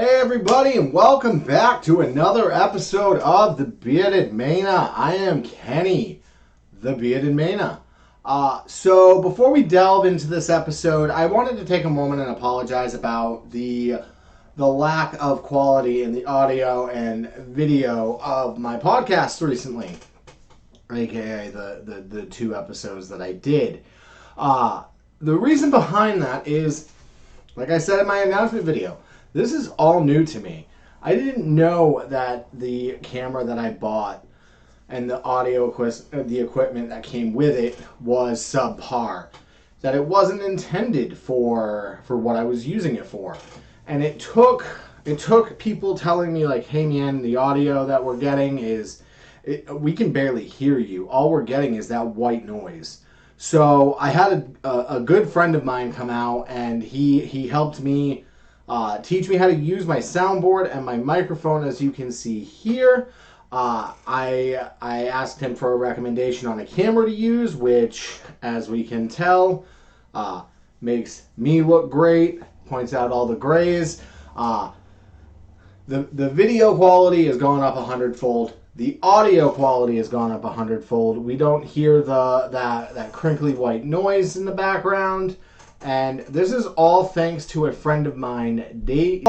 Hey everybody, and welcome back to another episode of The Bearded Mana. I am Kenny, The Bearded Mana. So before we delve into this episode, I wanted to take a moment and apologize about the lack of quality in the audio and video of my podcast recently, aka the two episodes that I did. The reason behind that is, like I said in my announcement video, this is all new to me. I didn't know that the camera that I bought and the equipment that came with it was subpar. That it wasn't intended for what I was using it for. And it took people telling me like, hey man, the audio that we're getting we can barely hear you. All we're getting is that white noise. So I had a good friend of mine come out, and he helped me teach me how to use my soundboard and my microphone, as you can see here. I asked him for a recommendation on a camera to use, which, as we can tell, makes me look great, points out all the grays. The video quality has gone up 100-fold. The audio quality has gone up 100-fold. We don't hear that crinkly white noise in the background. And this is all thanks to a friend of mine, named DJ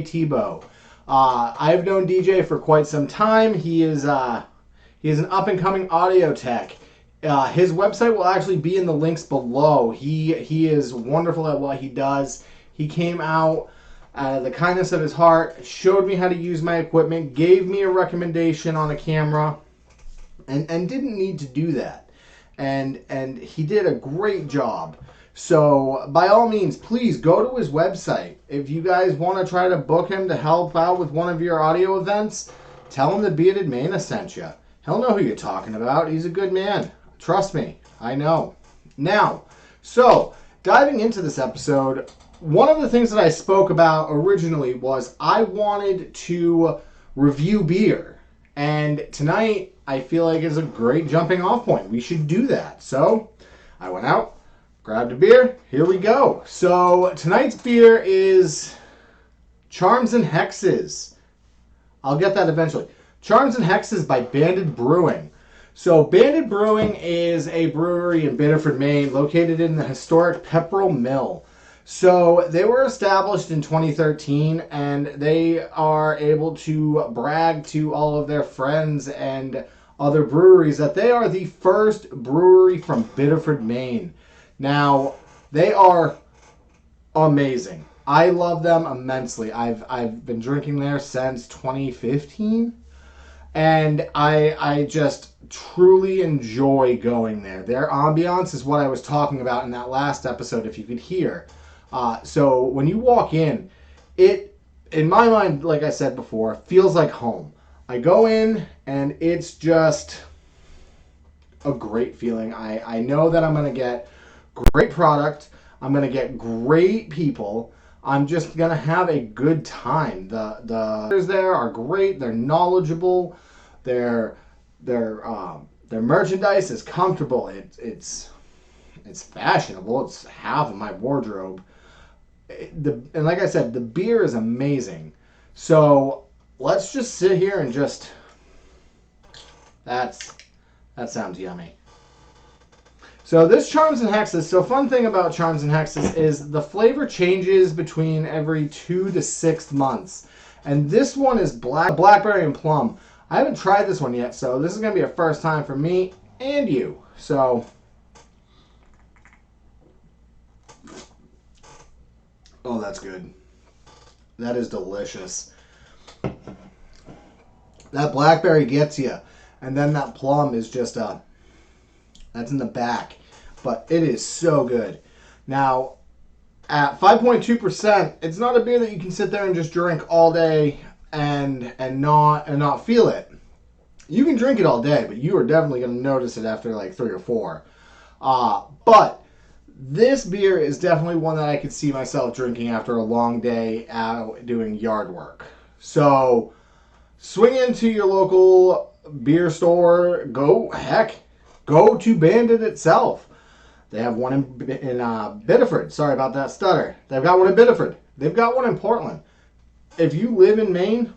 Tebow. I've known DJ for quite some time. He is an up-and-coming audio tech. His website will actually be in the links below. He is wonderful at what he does. He came out of the kindness of his heart, showed me how to use my equipment, gave me a recommendation on a camera, and didn't need to do that. And he did a great job. So by all means, please go to his website. If you guys want to try to book him to help out with one of your audio events, tell him the Bearded Mana sent you. He'll know who you're talking about. He's a good man. Trust me, I know. Now, so diving into this episode, one of the things that I spoke about originally was I wanted to review beer. And tonight, I feel like is a great jumping off point. We should do that. So I went out, grabbed a beer. Here we go. So tonight's beer is Charms and Hexes. I'll get that eventually. Charms and Hexes by Banded Brewing. So Banded Brewing is a brewery in Biddeford, Maine, located in the historic Pepperell Mill. So they were established in 2013, and they are able to brag to all of their friends and other breweries that they are the first brewery from Biddeford, Maine. Now, they are amazing. I love them immensely. I've been drinking there since 2015, and I just truly enjoy going there. Their ambiance is what I was talking about in that last episode, if you could hear. So when you walk in, it, in my mind, like I said before, feels like home. I go in and it's just a great feeling. I know that I'm going to get great product. I'm going to get great people. I'm just going to have a good time. The there are great. They're knowledgeable. Their merchandise is comfortable. It's fashionable. It's half of my wardrobe. And like I said, the beer is amazing. So let's just sit here and just... That sounds yummy. So this Charms and Hexes, so fun thing about Charms and Hexes is the flavor changes between every 2 to 6 months. And this one is Blackberry and Plum. I haven't tried this one yet, so this is going to be a first time for me and you. So... Oh, that's good. That is delicious. That Blackberry gets you. And then that Plum is just that's in the back. But it is so good. Now, at 5.2%, it's not a beer that you can sit there and just drink all day and not feel it. You can drink it all day, but you are definitely going to notice it after like 3 or 4. But this beer is definitely one that I could see myself drinking after a long day out doing yard work. So swing into your local beer store. Go to Bandit itself. They have one in Biddeford. Sorry about that stutter. They've got one in Biddeford. They've got one in Portland. If you live in Maine,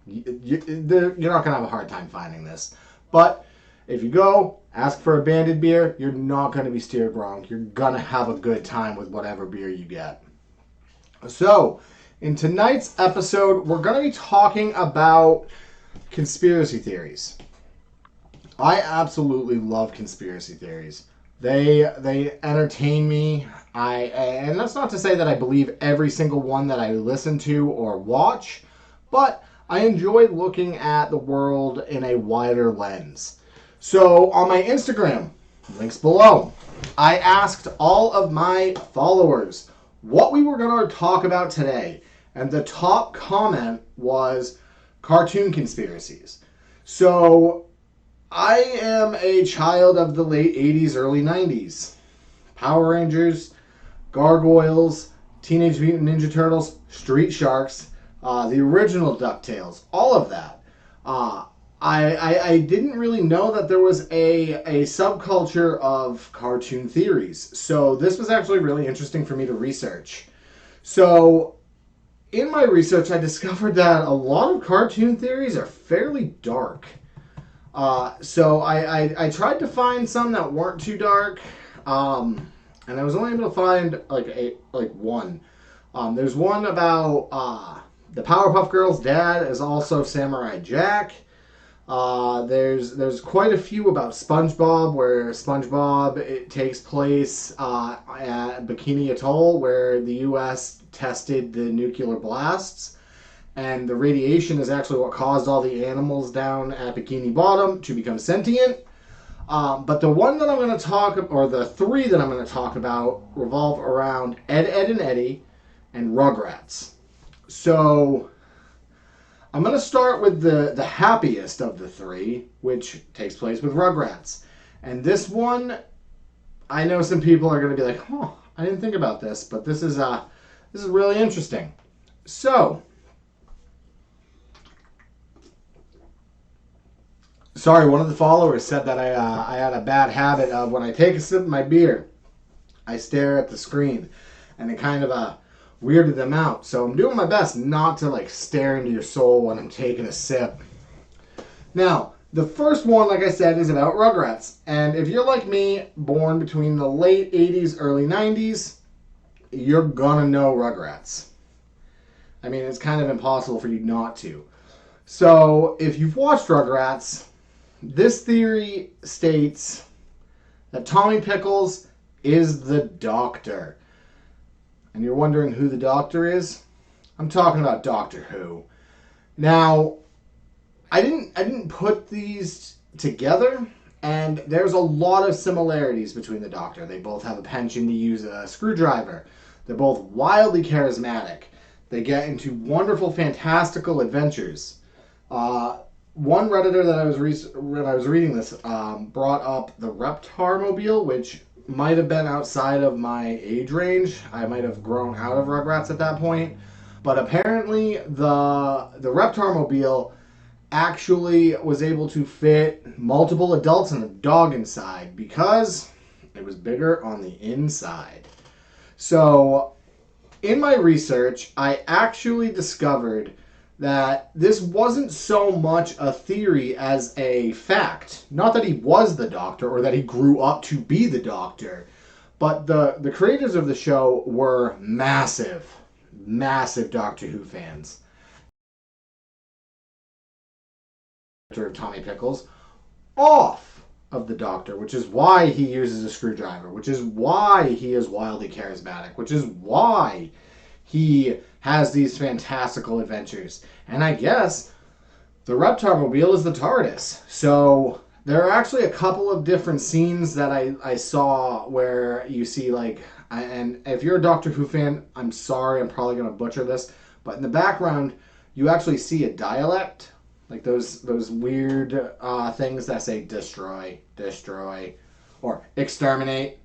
you're not going to have a hard time finding this. But if you go, ask for a Banded beer, you're not going to be steered wrong. You're going to have a good time with whatever beer you get. So, in tonight's episode, we're going to be talking about conspiracy theories. I absolutely love conspiracy theories. They entertain me. And that's not to say that I believe every single one that I listen to or watch, but I enjoy looking at the world in a wider lens. So on my Instagram, links below, I asked all of my followers what we were going to talk about today, and the top comment was cartoon conspiracies. So I am a child of the late 80s, early 90s. Power Rangers, Gargoyles, Teenage Mutant Ninja Turtles, Street Sharks, the original DuckTales, all of that. I didn't really know that there was a subculture of cartoon theories. So this was actually really interesting for me to research. So in my research, I discovered that a lot of cartoon theories are fairly dark. So I tried to find some that weren't too dark, and I was only able to find like one. There's one about the Powerpuff Girls' dad is also Samurai Jack. There's quite a few about SpongeBob, where it takes place at Bikini Atoll, where the U.S. tested the nuclear blasts. And the radiation is actually what caused all the animals down at Bikini Bottom to become sentient. But the one that I'm going to talk, or the three that I'm going to talk about, revolve around Ed, Edd and Eddy and Rugrats. So I'm going to start with the happiest of the three, which takes place with Rugrats. And this one, I know some people are going to be like, "Oh, I didn't think about this," but this is really interesting. So, sorry, one of the followers said that I had a bad habit of when I take a sip of my beer, I stare at the screen, and it kind of weirded them out. So I'm doing my best not to stare into your soul when I'm taking a sip. Now, the first one, like I said, is about Rugrats. And if you're like me, born between the late 80s, early 90s, you're gonna know Rugrats. I mean, it's kind of impossible for you not to. So if you've watched Rugrats, this theory states that Tommy Pickles is the Doctor. And you're wondering who the Doctor is? I'm talking about Doctor Who. Now, I didn't put these together, and there's a lot of similarities between the Doctor. They both have a penchant to use a screwdriver. They're both wildly charismatic. They get into wonderful, fantastical adventures. One Redditor that I was reading this brought up the Reptar-mobile, which might have been outside of my age range. I might have grown out of Rugrats at that point. But apparently the Reptar-mobile actually was able to fit multiple adults and a dog inside because it was bigger on the inside. So in my research, I actually discovered that this wasn't so much a theory as a fact. Not that he was the Doctor or that he grew up to be the Doctor, but the creators of the show were massive Doctor Who fans. Of Tommy Pickles off of the Doctor, which is why he uses a screwdriver, which is why he is wildly charismatic, which is why he has these fantastical adventures. And I guess the Reptar-mobile is the TARDIS. So there are actually a couple of different scenes that I saw where you see and if you're a Doctor Who fan, I'm sorry, I'm probably going to butcher this, but in the background you actually see a dialect, like those weird things that say destroy, or exterminate.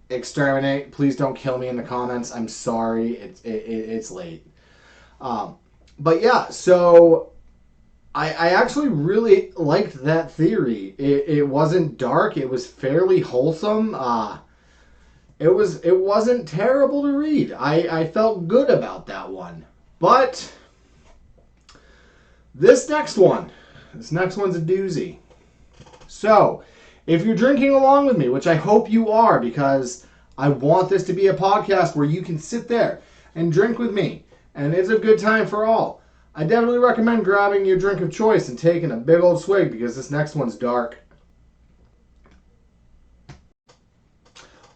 Please don't kill me in the comments. I'm sorry, it's late. But yeah, so I actually really liked that theory. It wasn't dark. It was fairly wholesome. it wasn't terrible to read. I felt good about that one. But this next one's a doozy. So, if you're drinking along with me, which I hope you are, because I want this to be a podcast where you can sit there and drink with me, and it's a good time for all. I definitely recommend grabbing your drink of choice and taking a big old swig, because this next one's dark.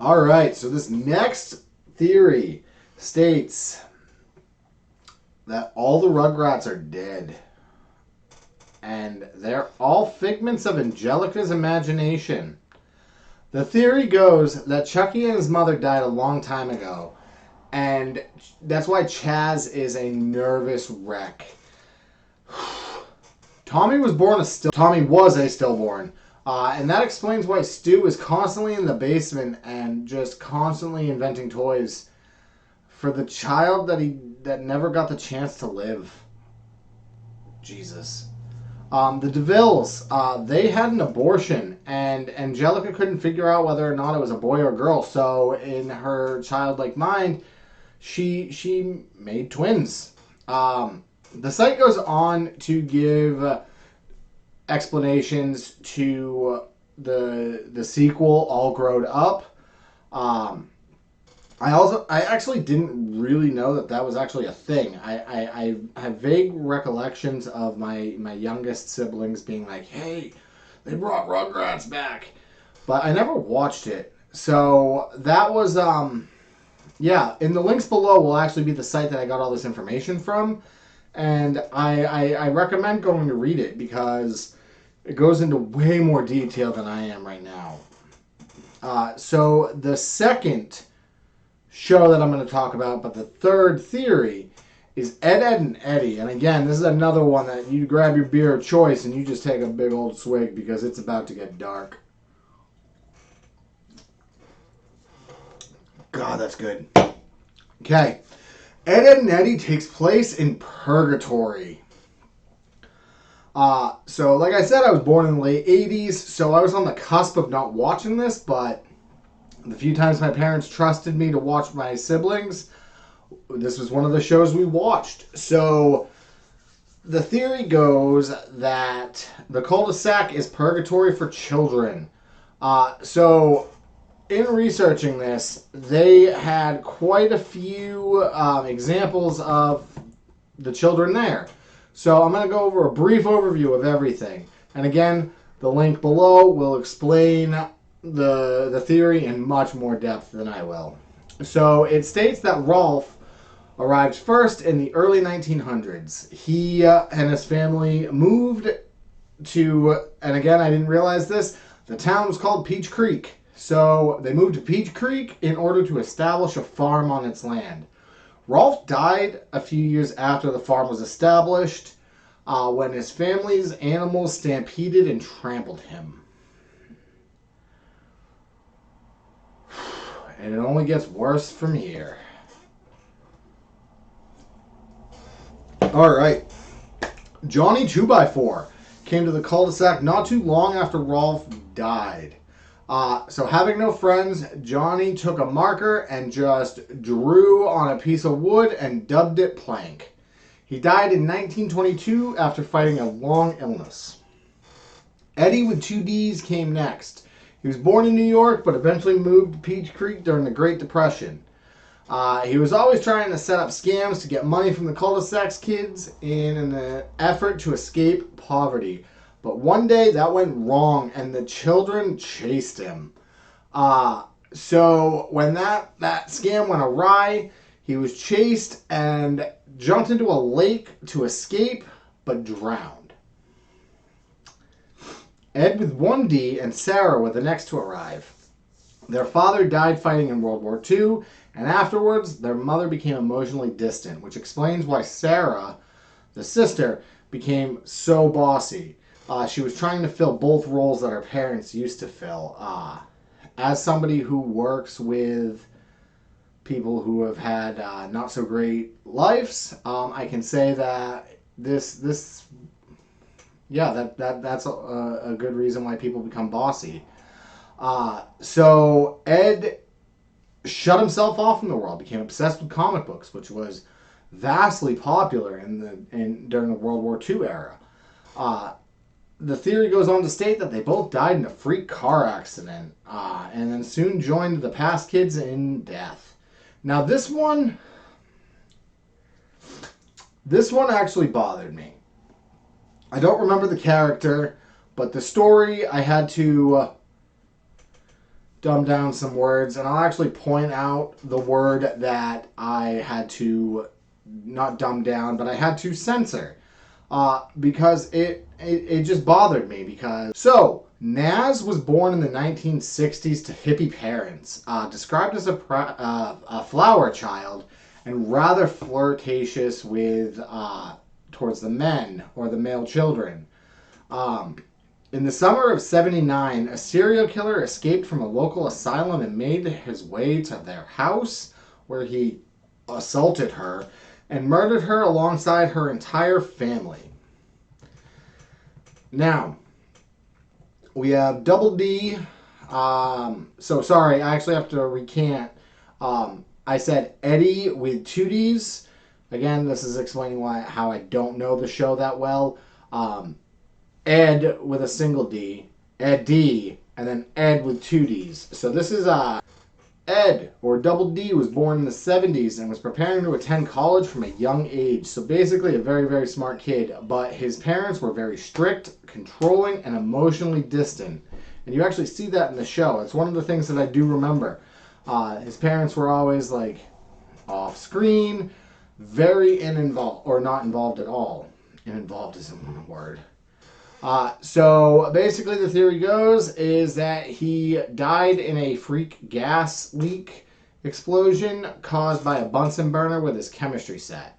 Alright, so this next theory states that all the Rugrats are dead. And they're all figments of Angelica's imagination. The theory goes that Chucky and his mother died a long time ago. And that's why Chaz is a nervous wreck. Tommy was a stillborn. And that explains why Stu is constantly in the basement and just constantly inventing toys for the child that never got the chance to live. Jesus. The DeVilles, they had an abortion, and Angelica couldn't figure out whether or not it was a boy or a girl. So in her childlike mind, she made twins. The site goes on to give explanations to the sequel, All Growed Up. I actually didn't really know that was actually a thing. I have vague recollections of my youngest siblings being like, hey, they brought Rugrats back. But I never watched it. So that was, yeah, in the links below will actually be the site that I got all this information from. And I recommend going to read it because it goes into way more detail than I am right now. So the second show that I'm going to talk about, but the third theory is Ed, Edd and Eddy. And again, this is another one that you grab your beer of choice and you just take a big old swig because it's about to get dark. God, that's good. Okay. Ed, Edd and Eddy takes place in purgatory. So like I said, I was born in the late 80s, so I was on the cusp of not watching this, but the few times my parents trusted me to watch my siblings, this was one of the shows we watched. So the theory goes that the cul-de-sac is purgatory for children. So in researching this, they had quite a few examples of the children there. So I'm going to go over a brief overview of everything. And again, the link below will explain the theory in much more depth than I will. So it states that Rolf arrived first in the early 1900s. He and his family moved to, and again, I didn't realize this, the town was called Peach Creek. So they moved to Peach Creek in order to establish a farm on its land. Rolf died a few years after the farm was established when his family's animals stampeded and trampled him. And it only gets worse from here. Alright. Johnny 2x4 came to the cul-de-sac not too long after Rolf died. So having no friends, Johnny took a marker and just drew on a piece of wood and dubbed it Plank. He died in 1922 after fighting a long illness. Eddie with two D's came next. He was born in New York, but eventually moved to Peach Creek during the Great Depression. He was always trying to set up scams to get money from the cul-de-sac kids in an effort to escape poverty. But one day that went wrong and the children chased him. So when that scam went awry, he was chased and jumped into a lake to escape, but drowned. Ed with one D and Sarah were the next to arrive. Their father died fighting in World War II, and afterwards their mother became emotionally distant, which explains why Sarah, the sister, became so bossy. She was trying to fill both roles that her parents used to fill. As somebody who works with people who have had not so great lives, I can say that that's a good reason why people become bossy. So Ed shut himself off from the world, became obsessed with comic books, which was vastly popular during the World War II era. The theory goes on to state that they both died in a freak car accident, and then soon joined the past kids in death. Now this one actually bothered me. I don't remember the character, but the story I had to dumb down some words, and I'll actually point out the word that I had to not dumb down, but I had to censor, because it just bothered me. So Naz was born in the 1960s to hippie parents, described as a flower child, and rather flirtatious with towards the men or the male children. In the summer of '79, a serial killer escaped from a local asylum and made his way to their house, where he assaulted her and murdered her alongside her entire family. Now, we have Double D. So sorry, I actually have to recant. I said Eddie with two D's. Again, this is explaining how I don't know the show that well. Ed with a single D, Ed D, and then Ed with two D's. So this is Ed, or Double D, was born in the 70s and was preparing to attend college from a young age. So basically a very, very smart kid, but his parents were very strict, controlling, and emotionally distant. And you actually see that in the show. It's one of the things that I do remember. His parents were always like off screen, very uninvolved, or not involved at all. Uninvolved is a word. So basically the theory goes is that he died in a freak gas leak explosion caused by a Bunsen burner with his chemistry set.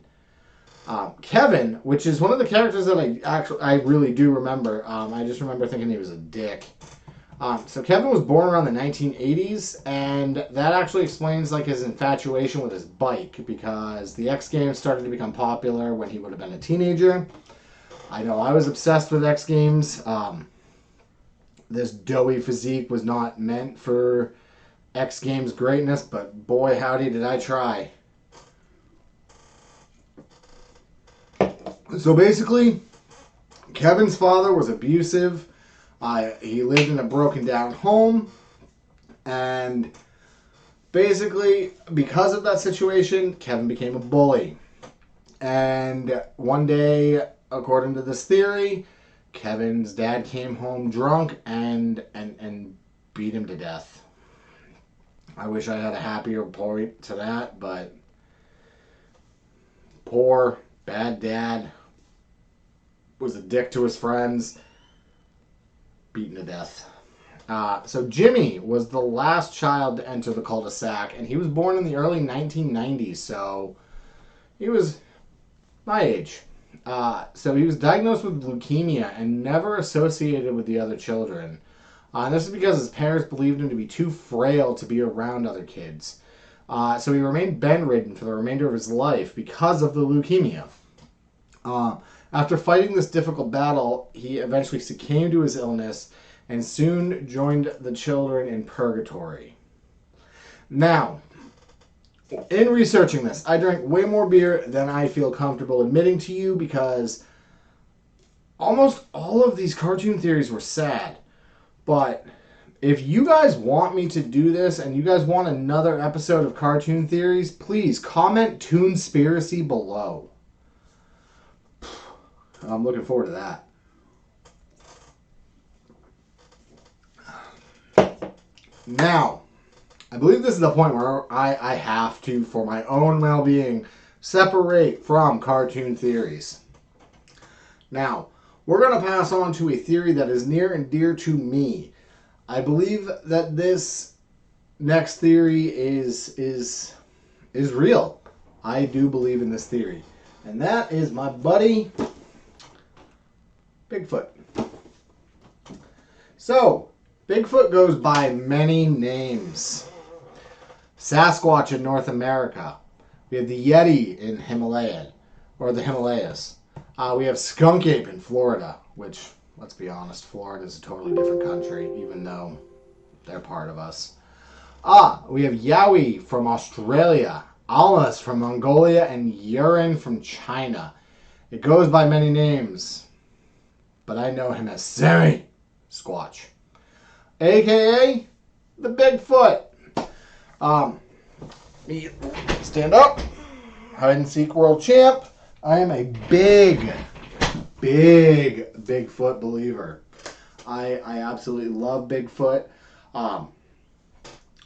Kevin, which is one of the characters that I really do remember. I just remember thinking he was a dick. So Kevin was born around the 1980s, and that actually explains like his infatuation with his bike, because the X Games started to become popular when he would have been a teenager. I know I was obsessed with X Games. This doughy physique was not meant for X Games greatness, but boy howdy did I try. So basically, Kevin's father was abusive. He lived in a broken down home, and basically because of that situation, Kevin became a bully. And one day, according to this theory, Kevin's dad came home drunk and beat him to death. I wish I had a happier point to that, but poor, bad dad was a dick to his friends, beaten to death. So Jimmy was the last child to enter the cul-de-sac, and he was born in the early 1990s, so he was my age. So he was diagnosed with leukemia and never associated with the other children. And this is because his parents believed him to be too frail to be around other kids. So he remained bedridden for the remainder of his life because of the leukemia. After fighting this difficult battle, he eventually succumbed to his illness and soon joined the children in purgatory. Now, in researching this, I drank way more beer than I feel comfortable admitting to you, because almost all of these cartoon theories were sad. But if you guys want me to do this and you guys want another episode of cartoon theories, please comment Toonspiracy below. I'm looking forward to that. Now, I believe this is the point where I have to, for my own well-being, separate from cartoon theories. Now, we're going to pass on to a theory that is near and dear to me. I believe that this next theory is real. I do believe in this theory. And that is my buddy, Bigfoot. So, Bigfoot goes by many names. Sasquatch in North America. We have the Yeti in Himalaya, or the Himalayas. We have skunk ape in Florida, which, let's be honest, Florida is a totally different country, even though they're part of us. We have Yowie from Australia, Almas from Mongolia, and Urine from China. It goes by many names, but I know him as Sammy Squatch, aka the Bigfoot. Stand up. Hide and seek world champ. I am a big Bigfoot believer. I absolutely love Bigfoot.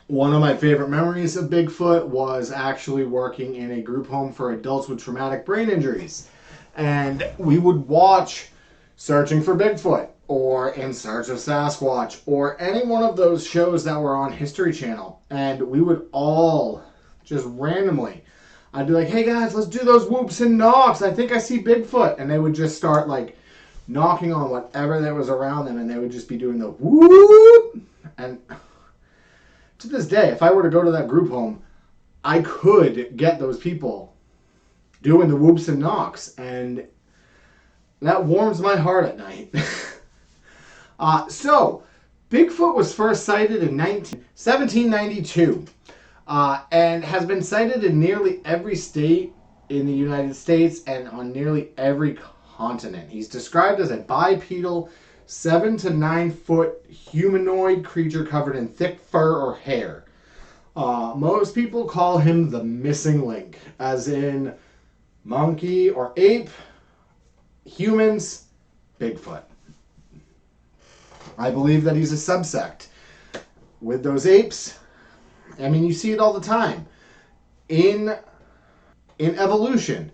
One of my favorite memories of Bigfoot was actually working in a group home for adults with traumatic brain injuries. And we would watch Searching for Bigfoot or In Search of Sasquatch or any one of those shows that were on History Channel. And we would all just randomly, I'd be like, hey guys, let's do those whoops and knocks. I think I see Bigfoot. And they would just start like knocking on whatever that was around them. And they would just be doing the whoop. And to this day, if I were to go to that group home, I could get those people doing the whoops and knocks, and that warms my heart at night. So, Bigfoot was first sighted in 1792 and has been sighted in nearly every state in the United States and on nearly every continent. He's described as a bipedal 7 to 9 foot humanoid creature covered in thick fur or hair. Most people call him the missing link, as in monkey or ape, humans, Bigfoot. I believe that he's a subsect. With those apes, I mean, you see it all the time. In evolution,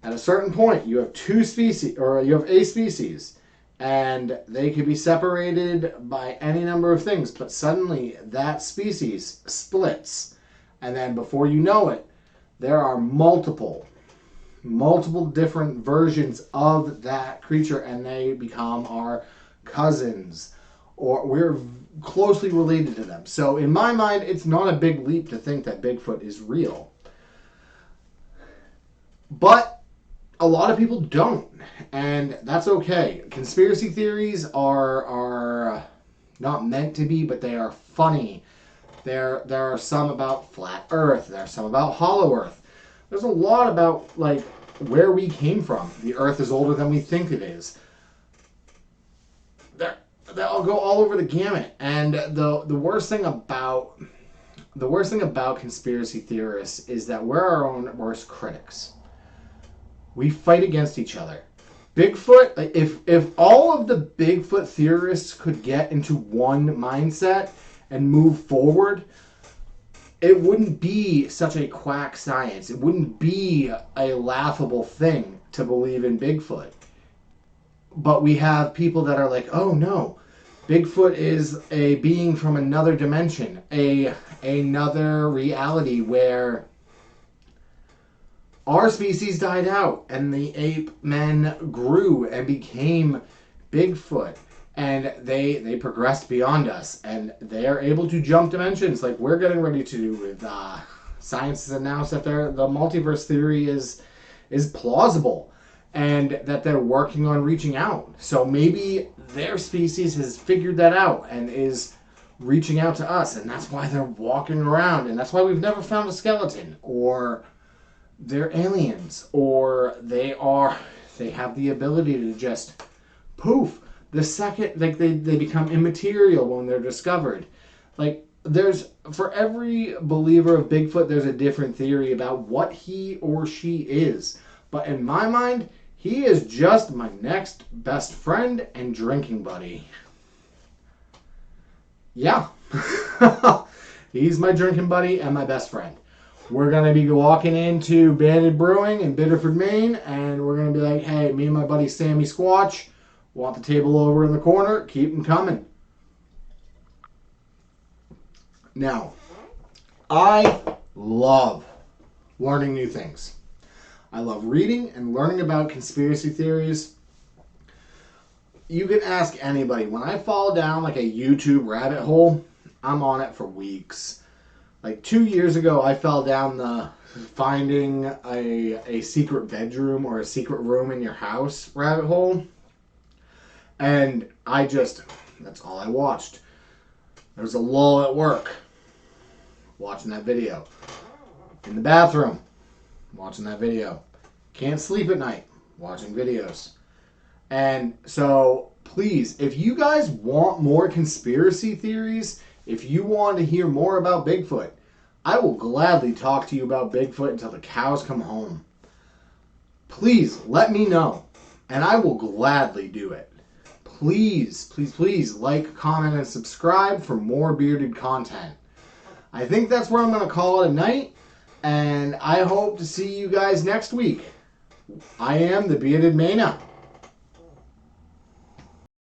at a certain point, you have two species, or you have a species, and they could be separated by any number of things, but suddenly that species splits. And then before you know it, there are multiple different versions of that creature, and they become our cousins, or we're closely related to them. So in my mind, it's not a big leap to think that Bigfoot is real. But a lot of people don't, and that's okay. Conspiracy theories are not meant to be, but they are funny. There are some about flat Earth. There are some about hollow Earth. There's a lot about like where we came from. The Earth is older than we think it is. They'll go all over the gamut. And the worst thing about conspiracy theorists is that we're our own worst critics. We fight against each other. Bigfoot, if all of the Bigfoot theorists could get into one mindset and move forward, it wouldn't be such a quack science. It wouldn't be a laughable thing to believe in Bigfoot. But we have people that are like, oh no, Bigfoot is a being from another dimension, another reality where our species died out and the ape men grew and became Bigfoot, and they progressed beyond us, and they are able to jump dimensions like we're getting ready to do with science has announced that the multiverse theory is plausible and that they're working on reaching out. So maybe their species has figured that out and is reaching out to us, and that's why they're walking around, and that's why we've never found a skeleton, or they're aliens, or they have the ability to just poof the second, like they become immaterial when they're discovered. Like for every believer of Bigfoot, there's a different theory about what he or she is. But in my mind, he is just my next best friend and drinking buddy. Yeah. He's my drinking buddy and my best friend. We're going to be walking into Banded Brewing in Biddeford, Maine, and we're going to be like, hey, me and my buddy Sammy Squatch want the table over in the corner. Keep them coming. Now, I love learning new things. I love reading and learning about conspiracy theories. You can ask anybody. When I fall down like a YouTube rabbit hole, I'm on it for weeks. Like 2 years ago, I fell down the finding a secret bedroom or a secret room in your house rabbit hole. And that's all I watched. There was a lull at work. watching that video. In the bathroom, watching that video. Can't sleep at night, watching videos. And so, please, if you guys want more conspiracy theories, if you want to hear more about Bigfoot, I will gladly talk to you about Bigfoot until the cows come home. Please let me know, and I will gladly do it. Please, please, please like, comment, and subscribe for more bearded content. I think that's where I'm going to call it a night, and I hope to see you guys next week. I am the Bearded Mana.